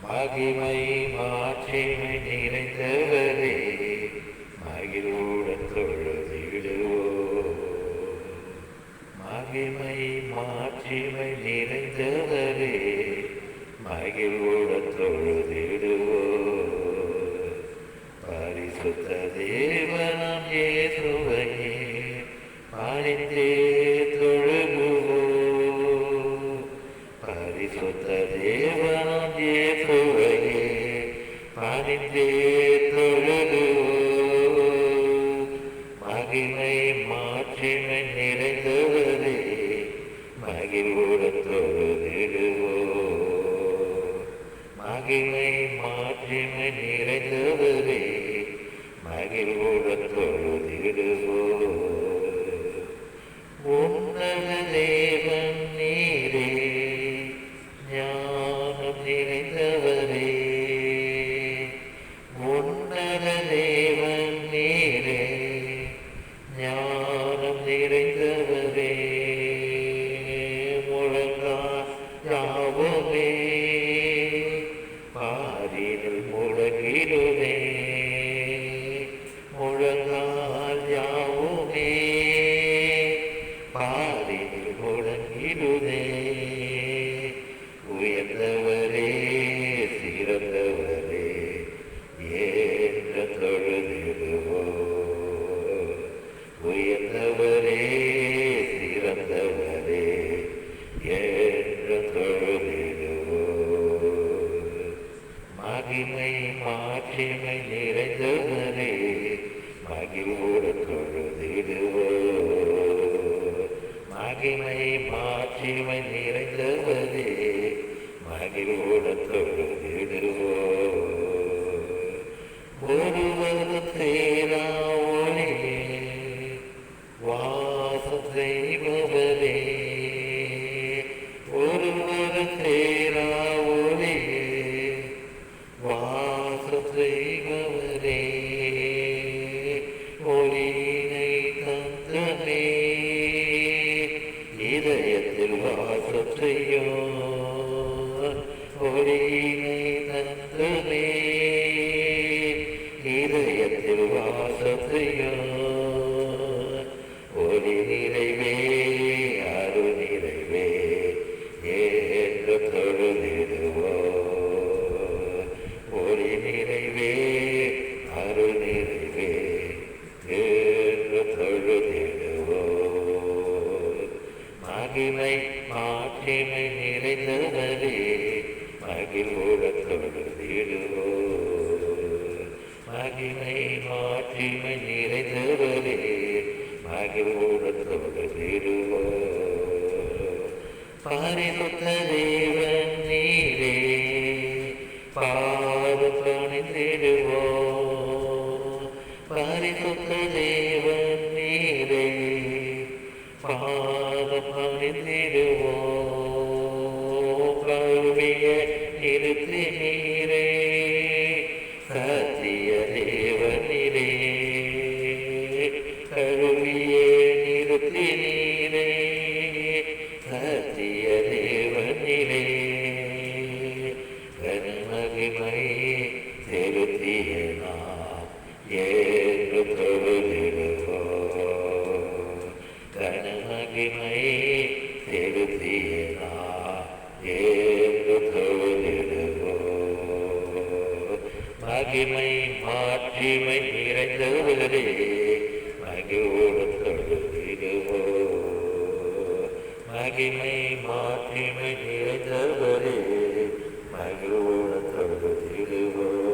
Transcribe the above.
மகிமை மாட்சிமை நிறைந்தவரே, மகிழ்வுடன் தொழுதிடுவோம். மகிமை மாட்சிமை நிறைந்தவரே, மகிழ்வுடன் தொழுதிடுவோம். பரிசுத்த தேவனாம் இயேசுவையே பணிந்தே தொழுகுவோம். பரிசுத்த தேவனாம் இயேசுவையே பணிந்தே தொழுகுவோம். மகிமை மாட்சிமை நிறைந்தவரே, மகிழ்வுடன் தொழுதிடுவோம். மகிமை மாட்சிமை நிறைந்தவரே, மகிழ்வுடன் தொழுதிடுவோம். உன்னத தேவன் நீரே, ஞானம் நிறைந்தவரே. உன்னத தேவன் நீரே, ஞானம் நிறைந்தவரே. முழங்கால் யாவுமே பாரினில் முழங்கிடுமே. முழங்கால் யாவுமே பாரினில் முழங்கிடுமே. உயர்ந்தவரே சிறந்தவரே ஏற்ற தொழுதிடுவோம். உயர்ந்தவரே சிறந்தவரே ஏற்ற தொழுதிடுவோம். மகிமை மாட்சிமை நிறைந்தவரே, மகிழ்வுடன் தொழுதிடுவோம். மகிமை மாட்சிமை நிறைந்தவரே, மகிழ்வுடன் தொழுதிடுவோம். ஒருவரும் சேரா ஒளியே வாசம் செய்பவரே. ஒருவரும் சேரா ஒளியே வாசம் செய்பவரே. ஒளியினை தந்தமே இதயத்தில் வாசம் செய்யும். ஒளியினை தந்தமே இதயத்தில் வாசம் செய்யும். ஒளி நிறைவே அருள் நிறைவே ஏற்ற தொழுதிடுவோம். ஒளி நிறைவே அருள் நிறைவே ஏற்ற தொழுதிடுவோம். மகிமை மாட்சிமை நிறைந்தவரே, மகிழ்வுடன் தொழுதிடுவோம். மகிமை மாட்சிமை நிறைந்தவரே, மகிழ்வுடன் தொழுதிடுவோம். பரிசுத்த தேவன் நீரே, பாதம் பணிந்திடுவோம். பரிசுத்த தேவன் நீரே, பாதம் பணிந்திடுவோம். கருவிய நிறுத்தி நீரே, சத்திய தேவனிரே. கருவியே நிறுத்தி நீரே, சத்திய தேவனிரே. கனமகிமை செலுத்திய நாம் ஏற்று தொழுதிடுவோம். கனமகிமை செலுத்திய நாம் ஏற்று தொழுதிடுவோம். மகிமை மாட்சிமை நிறைந்தவரே, மகிழ்வுடன் தொழுதிடுவோம். மகிமை மாட்சிமை நிறைந்தவரே, மகிழ்வுடன் தொழுதிடுவோம்.